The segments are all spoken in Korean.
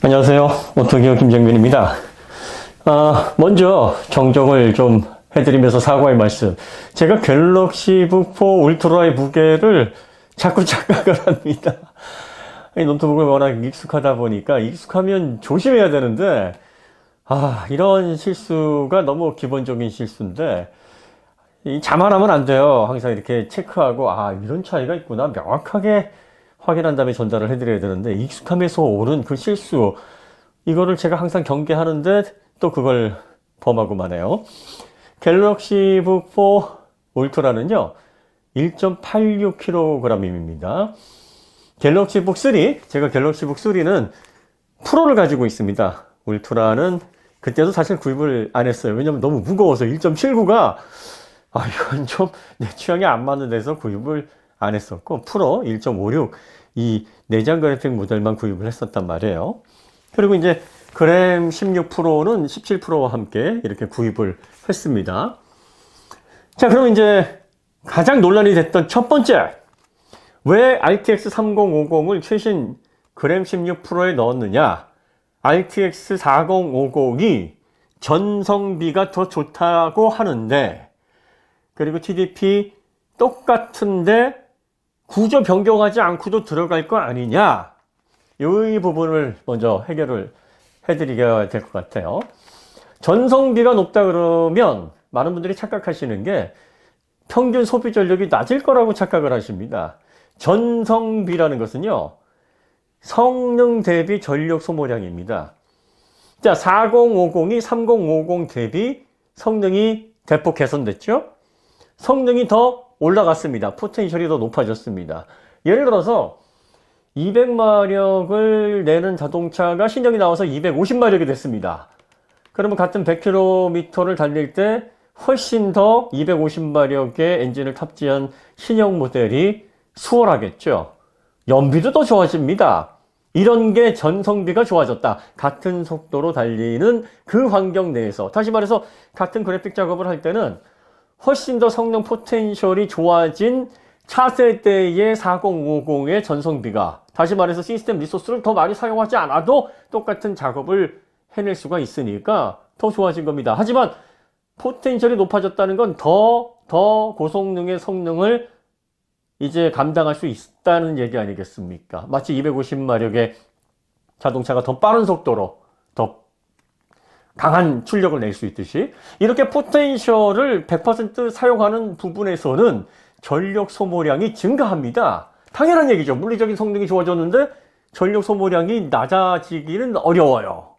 안녕하세요. 오토기업 김정민입니다. 먼저 정정을 좀 해드리면서 사과의 말씀. 제가 갤럭시북 4 울트라의 무게를 자꾸 착각을 합니다. 이 노트북을 워낙 익숙하다 보니까 익숙하면 조심해야 되는데, 이런 실수가 너무 기본적인 실수인데, 자만하면 안 돼요. 항상 이렇게 체크하고, 이런 차이가 있구나. 명확하게 확인한 다음에 전달을 해드려야 되는데, 익숙함에서 오는 그 실수, 이거를 제가 항상 경계하는데 또 그걸 범하고 마네요. 갤럭시북 4 울트라는요 1.86kg입니다. 갤럭시북 3, 제가 갤럭시북 3는 프로를 가지고 있습니다. 울트라는 그때도 사실 구입을 안 했어요. 왜냐면 너무 무거워서 1.79가 이건 좀 내 취향에 안 맞는 데서 구입을 안 했었고, 프로 1.56 이 내장 그래픽 모델만 구입을 했었단 말이에요. 그리고 이제 그램 16 프로는 17 프로와 함께 이렇게 구입을 했습니다. 자, 그럼 이제 가장 논란이 됐던 첫 번째, 왜 RTX 3050을 최신 그램 16 프로에 넣었느냐? RTX 4050이 전성비가 더 좋다고 하는데, 그리고 TDP 똑같은데 구조 변경하지 않고도 들어갈 거 아니냐? 이 부분을 먼저 해결을 해드리게 될 것 같아요. 전성비가 높다 그러면 많은 분들이 착각하시는 게 평균 소비 전력이 낮을 거라고 착각을 하십니다. 전성비라는 것은요, 성능 대비 전력 소모량입니다. 자, 4050이 3050 대비 성능이 대폭 개선됐죠? 성능이 더 올라갔습니다. 포텐셜이 더 높아졌습니다. 예를 들어서 200마력을 내는 자동차가 신형이 나와서 250마력이 됐습니다. 그러면 같은 100km를 달릴 때 훨씬 더 250마력의 엔진을 탑재한 신형 모델이 수월하겠죠. 연비도 더 좋아집니다. 이런 게 전성비가 좋아졌다. 같은 속도로 달리는 그 환경 내에서, 다시 말해서 같은 그래픽 작업을 할 때는 훨씬 더 성능 포텐셜이 좋아진 차세대의 4050의 전성비가, 다시 말해서 시스템 리소스를 더 많이 사용하지 않아도 똑같은 작업을 해낼 수가 있으니까 더 좋아진 겁니다. 하지만 포텐셜이 높아졌다는 건 더 고성능의 성능을 이제 감당할 수 있다는 얘기 아니겠습니까? 마치 250마력의 자동차가 더 빠른 속도로 더 강한 출력을 낼 수 있듯이, 이렇게 포텐셜을 100% 사용하는 부분에서는 전력 소모량이 증가합니다. 당연한 얘기죠. 물리적인 성능이 좋아졌는데 전력 소모량이 낮아지기는 어려워요.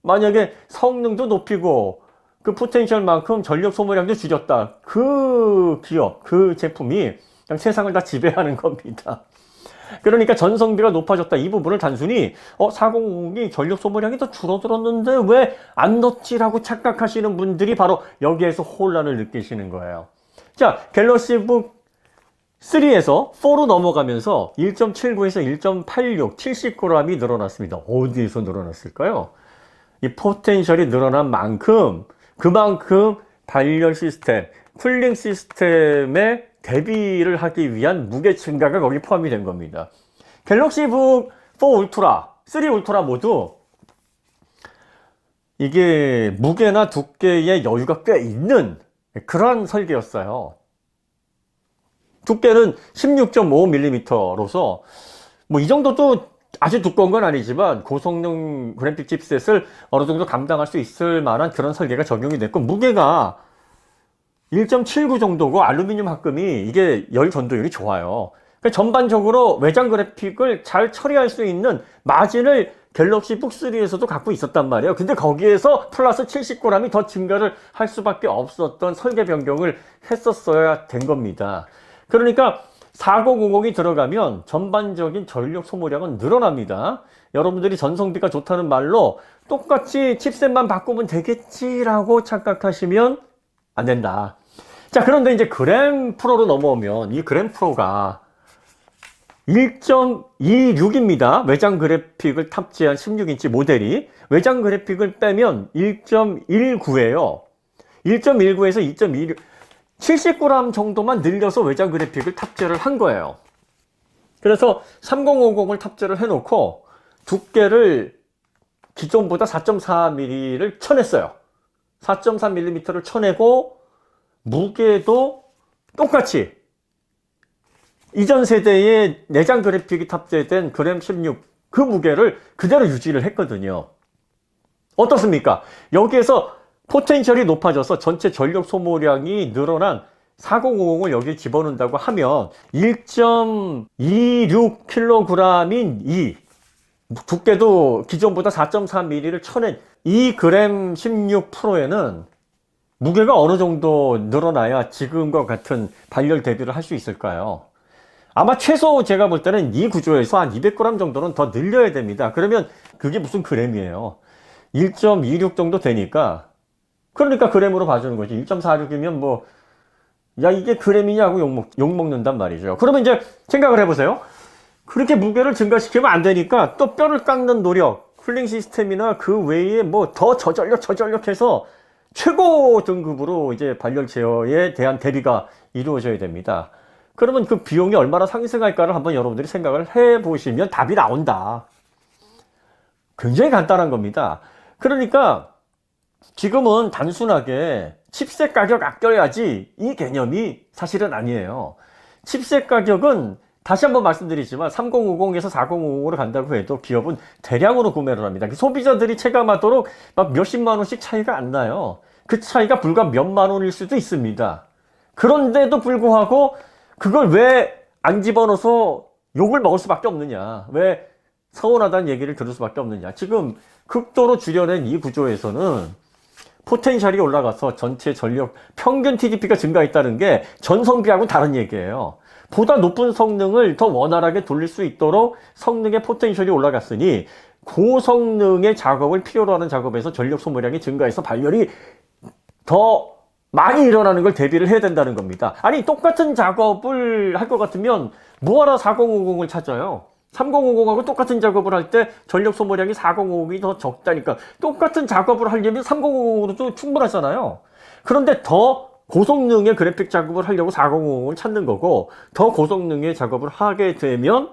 만약에 성능도 높이고 그 포텐셜만큼 전력 소모량도 줄였다. 그 기업, 그 제품이 그냥 세상을 다 지배하는 겁니다. 그러니까 전성비가 높아졌다, 이 부분을 단순히 4050이 전력 소모량이 더 줄어들었는데 왜 안 넣지라고 착각하시는 분들이 바로 여기에서 혼란을 느끼시는 거예요. 자, 갤럭시북 3에서 4로 넘어가면서 1.79에서 1.86, 70g이 늘어났습니다. 어디에서 늘어났을까요? 이 포텐셜이 늘어난 만큼, 그만큼 발열 시스템, 쿨링 시스템에 대비를 하기 위한 무게 증가가 거기 포함이 된 겁니다. 갤럭시북 4 울트라, 3 울트라 모두 이게 무게나 두께의 여유가 꽤 있는 그런 설계였어요. 두께는 16.5mm로서 뭐 이 정도도 아주 두꺼운 건 아니지만 고성능 그래픽 칩셋을 어느 정도 감당할 수 있을 만한 그런 설계가 적용이 됐고, 무게가 1.79 정도고 알루미늄 합금이 이게 열 전도율이 좋아요. 그러니까 전반적으로 외장 그래픽을 잘 처리할 수 있는 마진을 갤럭시북 3에서도 갖고 있었단 말이에요. 근데 거기에서 플러스 70g이 더 증가를 할 수밖에 없었던 설계 변경을 했었어야 된 겁니다. 그러니까 4050이 들어가면 전반적인 전력 소모량은 늘어납니다. 여러분들이 전성비가 좋다는 말로 똑같이 칩셋만 바꾸면 되겠지라고 착각하시면 안 된다. 자, 그런데 이제 그램 프로로 넘어오면 이 그램 프로가 1.26입니다. 외장 그래픽을 탑재한 16인치 모델이. 외장 그래픽을 빼면 1.19예요. 1.19에서 2.26, 70g 정도만 늘려서 외장 그래픽을 탑재를 한 거예요. 그래서 3050을 탑재를 해놓고 두께를 기존보다 4.4mm를 쳐냈어요. 4.4mm를 쳐내고 무게도 똑같이 이전 세대의 내장 그래픽이 탑재된 그램 16 그 무게를 그대로 유지를 했거든요. 어떻습니까? 여기에서 포텐셜이 높아져서 전체 전력 소모량이 늘어난 4050을 여기에 집어넣는다고 하면 1.26kg인 이 두께도 기존보다 4.4mm를 쳐낸 이 그램 16 프로에는 무게가 어느 정도 늘어나야 지금과 같은 발열 대비를 할 수 있을까요? 아마 최소 제가 볼 때는 이 구조에서 한 200g 정도는 더 늘려야 됩니다. 그러면 그게 무슨 그램이에요? 1.26 정도 되니까, 그러니까 그램으로 봐주는 거지. 1.46이면 뭐, 야, 이게 그램이냐고 욕먹는단 말이죠. 그러면 이제 생각을 해보세요. 그렇게 무게를 증가시키면 안 되니까 또 뼈를 깎는 노력, 쿨링 시스템이나 그 외에 뭐 더 저전력해서 최고 등급으로 이제 발열 제어에 대한 대비가 이루어져야 됩니다. 그러면 그 비용이 얼마나 상승할까를 한번 여러분들이 생각을 해보시면 답이 나온다. 굉장히 간단한 겁니다. 그러니까 지금은 단순하게 칩셋 가격 아껴야지 이 개념이 사실은 아니에요. 칩셋 가격은 다시 한번 말씀드리지만 3050에서 4050으로 간다고 해도 기업은 대량으로 구매를 합니다. 소비자들이 체감하도록 막 몇십만 원씩 차이가 안 나요. 그 차이가 불과 몇만 원일 수도 있습니다. 그런데도 불구하고 그걸 왜 안 집어넣어서 욕을 먹을 수밖에 없느냐, 왜 서운하다는 얘기를 들을 수밖에 없느냐. 지금 극도로 줄여낸 이 구조에서는 포텐셜이 올라가서 전체 전력 평균 TDP가 증가했다는 게 전성비하고는 다른 얘기예요. 보다 높은 성능을 더 원활하게 돌릴 수 있도록 성능의 포텐셜이 올라갔으니 고성능의 작업을 필요로 하는 작업에서 전력 소모량이 증가해서 발열이 더 많이 일어나는 걸 대비를 해야 된다는 겁니다. 아니, 똑같은 작업을 할 것 같으면 뭐하러 4050을 찾아요? 3050하고 똑같은 작업을 할 때 전력 소모량이 4050이 더 적다니까. 똑같은 작업을 하려면 3050으로도 충분하잖아요. 그런데 더 고성능의 그래픽 작업을 하려고 4050을 찾는 거고, 더 고성능의 작업을 하게 되면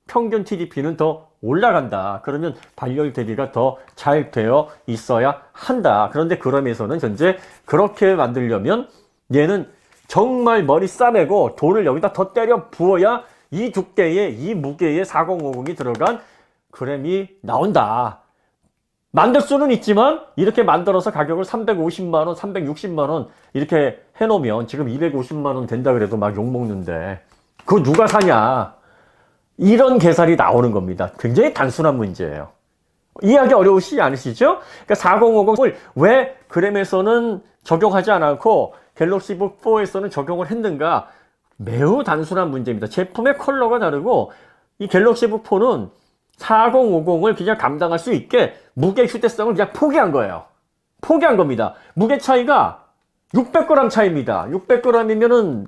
평균 TDP는 더 올라간다. 그러면 발열 대비가 더 잘 되어 있어야 한다. 그런데 그럼에서는 현재 그렇게 만들려면 얘는 정말 머리 싸매고 돈을 여기다 더 때려 부어야 이 두께에, 이 무게에 4050이 들어간 그램이 나온다. 만들 수는 있지만 이렇게 만들어서 가격을 350만원, 360만원 이렇게 해놓으면 지금 250만원 된다 그래도 막 욕먹는데 그거 누가 사냐. 이런 계산이 나오는 겁니다. 굉장히 단순한 문제예요. 이해하기 어려우시지 않으시죠? 그러니까 4050을 왜 그램에서는 적용하지 않았고 갤럭시북 4에서는 적용을 했는가? 매우 단순한 문제입니다. 제품의 컬러가 다르고 이 갤럭시북 4는 4050을 그냥 감당할 수 있게 무게 휴대성을 그냥 포기한 거예요. 포기한 겁니다. 무게 차이가 600g 차이입니다. 600g이면은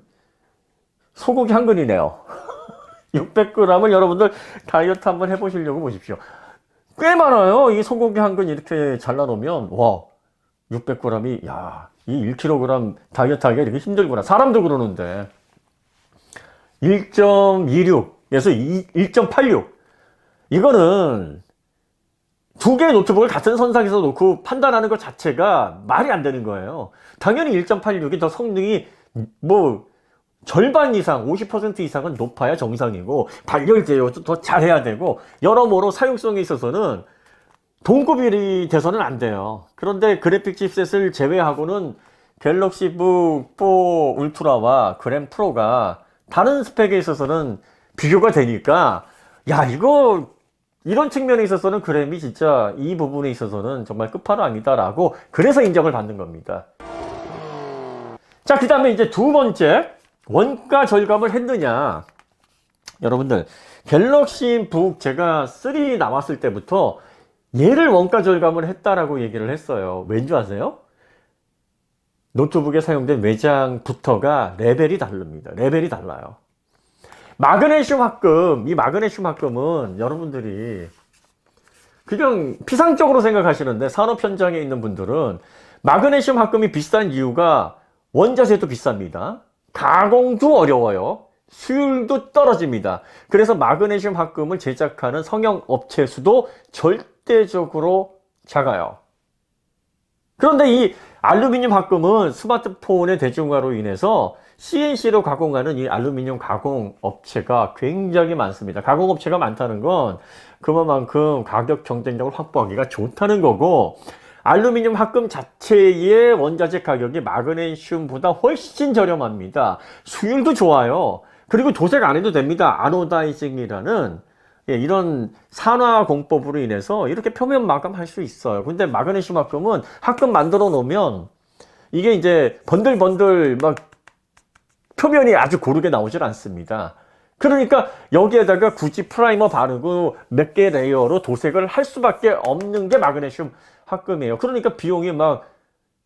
소고기 한 근이네요. 600g을 여러분들 다이어트 한번 해보시려고 보십시오. 꽤 많아요. 이 소고기 한 근 이렇게 잘라놓으면, 와, 600g이, 야, 이 1kg 다이어트 하기가 이렇게 힘들구나. 사람도 그러는데. 1.26에서 1.86. 이거는 두 개의 노트북을 같은 선상에서 놓고 판단하는 것 자체가 말이 안 되는 거예요. 당연히 1.86이 더 성능이 뭐 절반 이상, 50% 이상은 높아야 정상이고 발열 제어도 더 잘해야 되고 여러모로 사용성에 있어서는 동급이 돼서는 안 돼요. 그런데 그래픽 칩셋을 제외하고는 갤럭시북 4 울트라와 그램 프로가 다른 스펙에 있어서는 비교가 되니까 야, 이거 이런 측면에 있어서는 그램이 진짜 이 부분에 있어서는 정말 끝판왕이다라고 그래서 인정을 받는 겁니다. 자, 그 다음에 이제 두 번째, 원가 절감을 했느냐. 여러분들, 갤럭시 북 제가 3 나왔을 때부터 얘를 원가 절감을 했다라고 얘기를 했어요. 왠지 아세요? 노트북에 사용된 외장부터가 레벨이 다릅니다. 레벨이 달라요. 마그네슘 합금, 이 마그네슘 합금은 여러분들이 그냥 피상적으로 생각하시는데 산업 현장에 있는 분들은 마그네슘 합금이 비싼 이유가 원자재도 비쌉니다. 가공도 어려워요. 수율도 떨어집니다. 그래서 마그네슘 합금을 제작하는 성형 업체 수도 절대 절대적으로 작아요. 그런데 이 알루미늄 합금은 스마트폰의 대중화로 인해서 CNC로 가공하는 이 알루미늄 가공 업체가 굉장히 많습니다. 가공 업체가 많다는 건 그만큼 가격 경쟁력을 확보하기가 좋다는 거고, 알루미늄 합금 자체의 원자재 가격이 마그네슘보다 훨씬 저렴합니다. 수율도 좋아요. 그리고 도색 안 해도 됩니다. 아노다이징이라는 이런 산화 공법으로 인해서 이렇게 표면 마감할 수 있어요. 근데 마그네슘 합금은 합금 만들어 놓으면 이게 이제 번들번들 막 표면이 아주 고르게 나오질 않습니다. 그러니까 여기에다가 굳이 프라이머 바르고 몇 개 레이어로 도색을 할 수밖에 없는 게 마그네슘 합금이에요. 그러니까 비용이 막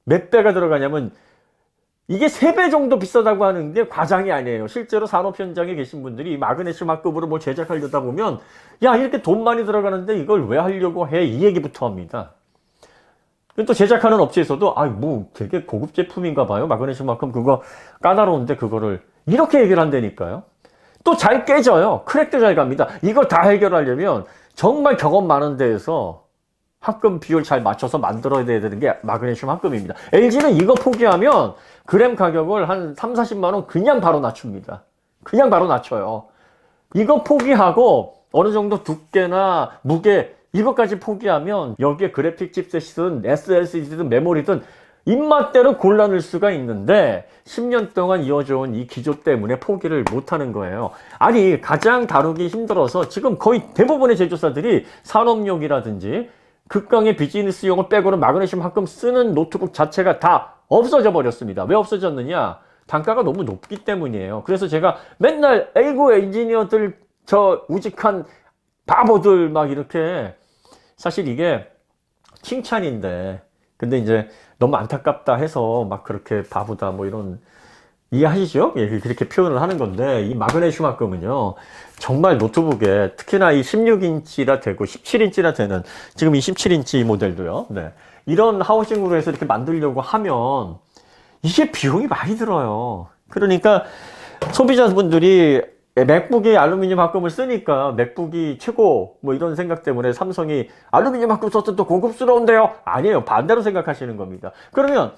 몇 배가 들어가냐면 이게 3배 정도 비싸다고 하는 게 과장이 아니에요. 실제로 산업 현장에 계신 분들이 마그네슘 합금으로 뭘 제작하려다 보면 야, 이렇게 돈 많이 들어가는데 이걸 왜 하려고 해? 이 얘기부터 합니다. 또 제작하는 업체에서도 뭐 되게 고급 제품인가 봐요. 마그네슘 합금 그거 까다로운데 그거를 이렇게 얘기를 한다니까요. 또 잘 깨져요. 크랙도 잘 갑니다. 이걸 다 해결하려면 정말 경험 많은 데에서 합금 비율 잘 맞춰서 만들어야 되는 게 마그네슘 합금입니다. LG는 이거 포기하면 그램 가격을 한 3, 40만 원 그냥 바로 낮춥니다. 그냥 바로 낮춰요. 이거 포기하고 어느 정도 두께나 무게 이것까지 포기하면 여기에 그래픽 칩셋이든 SSD든 메모리든 입맛대로 골라낼 수가 있는데 10년 동안 이어져 온 이 기조 때문에 포기를 못하는 거예요. 아니 가장 다루기 힘들어서 지금 거의 대부분의 제조사들이 산업용이라든지 극강의 비즈니스용을 빼고는 마그네슘 합금 쓰는 노트북 자체가 다 없어져 버렸습니다. 왜 없어졌느냐? 단가가 너무 높기 때문이에요. 그래서 제가 맨날 에이구 엔지니어들 저 우직한 바보들 막 이렇게 사실 이게 칭찬인데 근데 이제 너무 안타깝다 해서 막 그렇게 바보다 뭐 이런 이해하시죠? 예, 그렇게 표현을 하는 건데 이 마그네슘 합금은요 정말 노트북에 특히나 이 16인치라 되고 17인치라 되는 지금 이 17인치 모델도요. 네. 이런 하우징으로 해서 이렇게 만들려고 하면 이게 비용이 많이 들어요. 그러니까 소비자분들이 맥북이 알루미늄 합금을 쓰니까 맥북이 최고 뭐 이런 생각 때문에 삼성이 알루미늄 합금 썼을 때 고급스러운데요? 아니에요. 반대로 생각하시는 겁니다. 그러면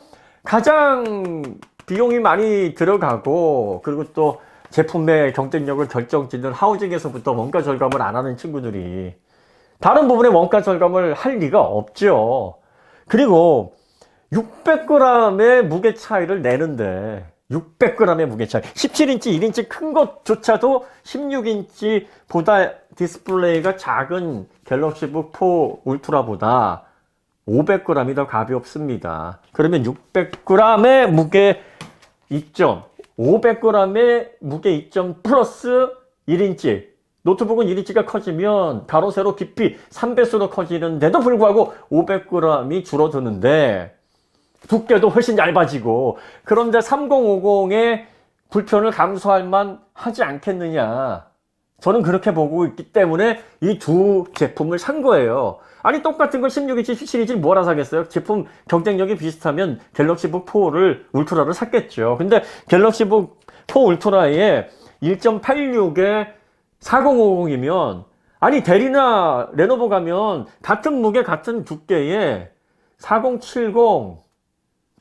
가장 비용이 많이 들어가고 그리고 또 제품의 경쟁력을 결정짓는 하우징에서부터 원가 절감을 안 하는 친구들이 다른 부분에 원가 절감을 할 리가 없죠. 그리고 600g의 무게 차이를 내는데 600g의 무게 차이 17인치 1인치 큰 것조차도 16인치보다 디스플레이가 작은 갤럭시북 4 울트라보다 500g이 더 가볍습니다. 그러면 600g의 무게 이점 500g의 무게 이점 플러스 1인치 노트북은 1인치가 커지면 가로 세로 깊이 3배수로 커지는데도 불구하고 500g이 줄어드는데 두께도 훨씬 얇아지고 그런데 3050의 불편을 감수할 만 하지 않겠느냐. 저는 그렇게 보고 있기 때문에 이 두 제품을 산 거예요. 아니 똑같은 걸 16인치, 17인치 뭐라 사겠어요? 제품 경쟁력이 비슷하면 갤럭시북 4를 울트라를 샀겠죠. 근데 갤럭시북 4 울트라에 1.86에 4050이면 아니 대리나 레노버 가면 같은 무게 같은 두께에 4070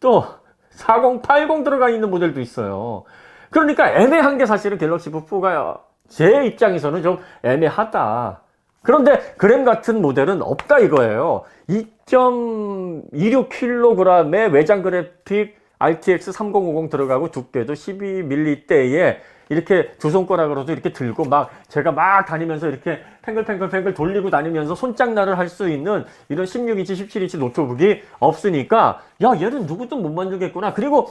또 4080 들어가 있는 모델도 있어요. 그러니까 애매한 게 사실은 갤럭시북 4가 제 입장에서는 좀 애매하다. 그런데 그램 같은 모델은 없다 이거예요. 2.26kg의 외장 그래픽 RTX 3050 들어가고 두께도 12mm대에 이렇게 두 손가락으로도 이렇게 들고 막 제가 막 다니면서 이렇게 팽글팽글 돌리고 다니면서 손장난을 할 수 있는 이런 16인치, 17인치 노트북이 없으니까 야 얘는 누구든 못 만들겠구나. 그리고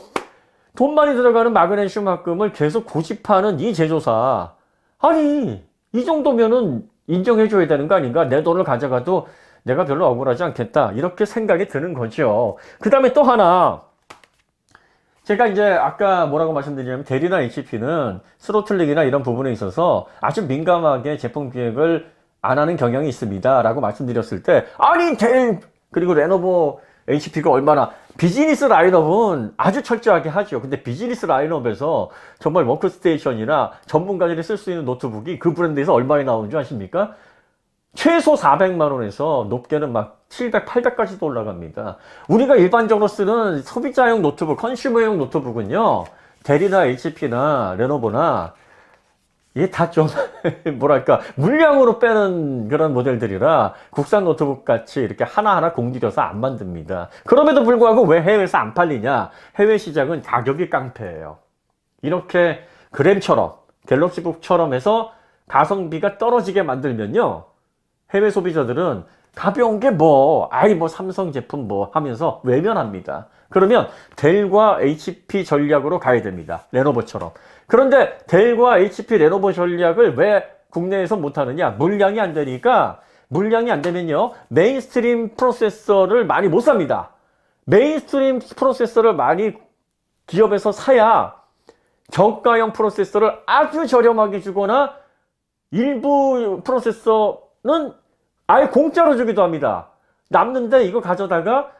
돈 많이 들어가는 마그네슘 합금을 계속 고집하는 이 제조사 아니 이 정도면은 인정해줘야 되는 거 아닌가? 내 돈을 가져가도 내가 별로 억울하지 않겠다 이렇게 생각이 드는 거죠. 그 다음에 또 하나 제가 이제 아까 뭐라고 말씀드리냐면 대리나 HP는 스로틀링이나 이런 부분에 있어서 아주 민감하게 제품 기획을 안 하는 경향이 있습니다 라고 말씀드렸을 때 아니 델 그리고 레노버 HP가 얼마나 비즈니스 라인업은 아주 철저하게 하죠. 근데 비즈니스 라인업에서 정말 워크스테이션이나 전문가들이 쓸 수 있는 노트북이 그 브랜드에서 얼마에 나오는 줄 아십니까? 최소 400만 원에서 높게는 막 700, 800까지도 올라갑니다. 우리가 일반적으로 쓰는 소비자용 노트북, 컨슈머용 노트북은요, 델이나 HP나 레노버나 이게 다 좀 뭐랄까 물량으로 빼는 그런 모델들이라 국산 노트북 같이 이렇게 하나하나 공들여서 안 만듭니다. 그럼에도 불구하고 왜 해외에서 안 팔리냐? 해외 시장은 가격이 깡패예요. 이렇게 그램처럼 갤럭시북처럼 해서 가성비가 떨어지게 만들면요, 해외 소비자들은 가벼운 게 뭐, 아이 뭐 삼성 제품 뭐 하면서 외면합니다. 그러면 델과 HP 전략으로 가야 됩니다. 레노버처럼. 그런데 델과 HP, 레노버 전략을 왜 국내에서 못하느냐? 물량이 안 되니까, 물량이 안 되면요, 메인스트림 프로세서를 많이 못 삽니다. 메인스트림 프로세서를 많이 기업에서 사야 저가형 프로세서를 아주 저렴하게 주거나 일부 프로세서는 아예 공짜로 주기도 합니다. 남는데 이거 가져다가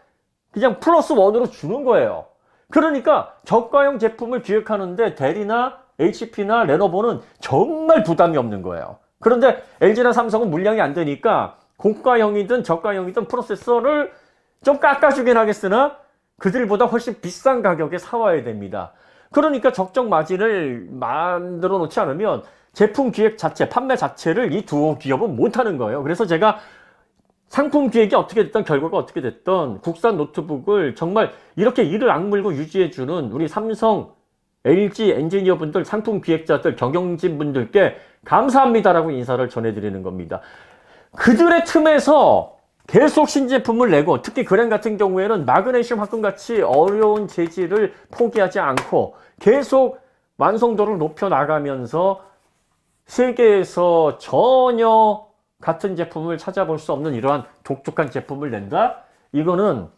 그냥 플러스 원으로 주는 거예요. 그러니까 저가형 제품을 기획하는데 델이나 HP나 레노버는 정말 부담이 없는 거예요. 그런데 LG나 삼성은 물량이 안 되니까 고가형이든 저가형이든 프로세서를 좀 깎아주긴 하겠으나 그들보다 훨씬 비싼 가격에 사와야 됩니다. 그러니까 적정 마진을 만들어 놓지 않으면 제품 기획 자체, 판매 자체를 이 두 기업은 못하는 거예요. 그래서 제가 상품 기획이 어떻게 됐든 결과가 어떻게 됐든 국산 노트북을 정말 이렇게 이를 악물고 유지해주는 우리 삼성, LG 엔지니어분들, 상품 기획자들, 경영진 분들께 감사합니다라고 인사를 전해드리는 겁니다. 그들의 틈에서 계속 신제품을 내고, 특히 그램 같은 경우에는 마그네슘 합금같이 어려운 재질을 포기하지 않고 계속 완성도를 높여 나가면서 세계에서 전혀 같은 제품을 찾아볼 수 없는 이러한 독특한 제품을 낸다? 이거는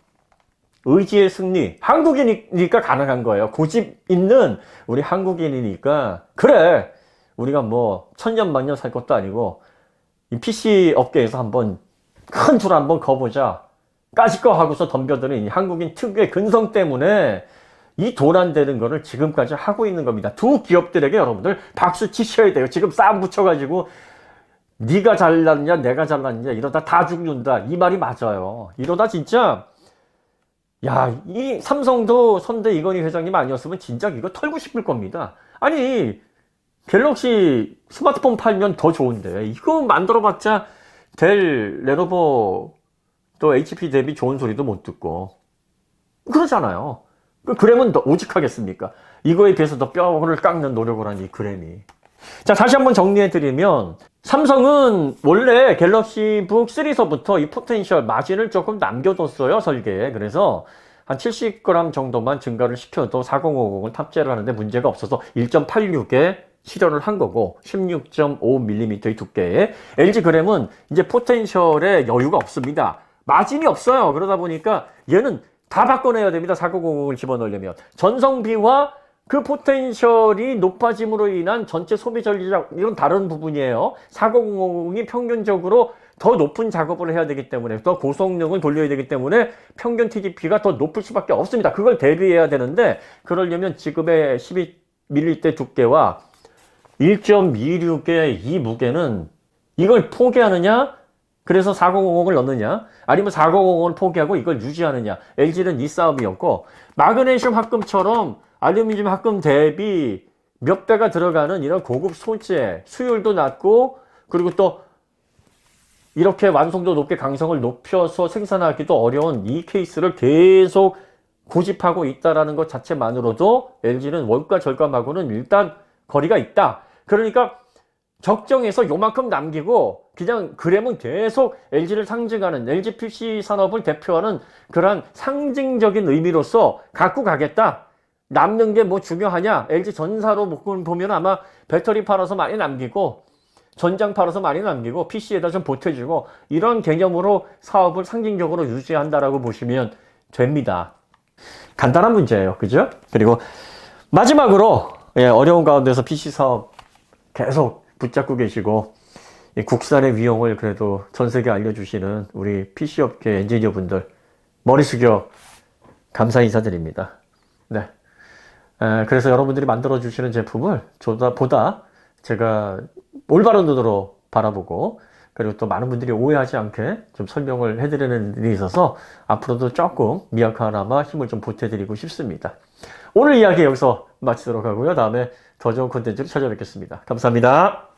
의지의 승리. 한국인이니까 가능한 거예요. 고집 있는 우리 한국인이니까, 그래, 우리가 뭐 천년만년 살 것도 아니고 이 PC 업계에서 한번 큰 줄 한번 거보자 까짓 거 하고서 덤벼드는 이 한국인 특유의 근성 때문에 이 돈 안 되는 거를 지금까지 하고 있는 겁니다. 두 기업들에게 여러분들 박수 치셔야 돼요. 지금 싸움 붙여가지고 네가 잘났냐 내가 잘났냐 이러다 다 죽는다, 이 말이 맞아요. 이러다 진짜, 야, 이 삼성도 선대 이건희 회장님 아니었으면 진짜 이거 털고 싶을 겁니다. 아니, 갤럭시 스마트폰 팔면 더 좋은데 이거 만들어봤자 델, 레노버 또 HP 대비 좋은 소리도 못 듣고 그러잖아요. 그램은 더 오직하겠습니까? 이거에 비해서 더 뼈를 깎는 노력을 한 이 그램이. 자, 다시 한번 정리해드리면, 삼성은 원래 갤럭시북 3서부터 이 포텐셜 마진을 조금 남겨뒀어요, 설계에. 그래서 한 70g 정도만 증가를 시켜도 4050을 탑재를 하는데 문제가 없어서 1.86에 실현을 한 거고, 16.5mm의 두께에. LG 그램은 이제 포텐셜에 여유가 없습니다. 마진이 없어요. 그러다 보니까 얘는 다 바꿔내야 됩니다. 4050을 집어넣으려면. 전성비와 그 포텐셜이 높아짐으로 인한 전체 소비 전략, 이건 다른 부분이에요. 4050이 평균적으로 더 높은 작업을 해야 되기 때문에, 더 고성능을 돌려야 되기 때문에 평균 TDP가 더 높을 수밖에 없습니다. 그걸 대비해야 되는데, 그러려면 지금의 12mm 두께와 1.26의 이 무게는 이걸 포기하느냐? 그래서 4050을 넣느냐? 아니면 4050을 포기하고 이걸 유지하느냐? LG는 이 싸움이었고, 마그네슘 합금처럼 알루미늄 합금 대비 몇 배가 들어가는 이런 고급 소재, 수율도 낮고, 그리고 또 이렇게 완성도 높게 강성을 높여서 생산하기도 어려운 이 케이스를 계속 고집하고 있다라는 것 자체만으로도 LG는 원가 절감하고는 일단 거리가 있다. 그러니까 적정해서 요만큼 남기고 그냥 그램은 계속 LG를 상징하는, LG PC 산업을 대표하는 그러한 상징적인 의미로서 갖고 가겠다. 남는 게 뭐 중요하냐? LG 전사로 보면 아마 배터리 팔아서 많이 남기고 전장 팔아서 많이 남기고 PC에다 좀 보태주고 이런 개념으로 사업을 상징적으로 유지한다라고 보시면 됩니다. 간단한 문제예요. 그죠? 그리고 마지막으로, 어려운 가운데서 PC 사업 계속 붙잡고 계시고 국산의 위용을 그래도 전 세계에 알려주시는 우리 PC 업계 엔지니어 분들, 머리 숙여 감사 인사드립니다. 네. 그래서 여러분들이 만들어 주시는 제품을 보다 제가 올바른 눈으로 바라보고 그리고 또 많은 분들이 오해하지 않게 좀 설명을 해드리는 일이 있어서 앞으로도 조금 미약하나마 힘을 좀 보태드리고 싶습니다. 오늘 이야기 여기서 마치도록 하고요. 다음에 더 좋은 콘텐츠로 찾아뵙겠습니다. 감사합니다.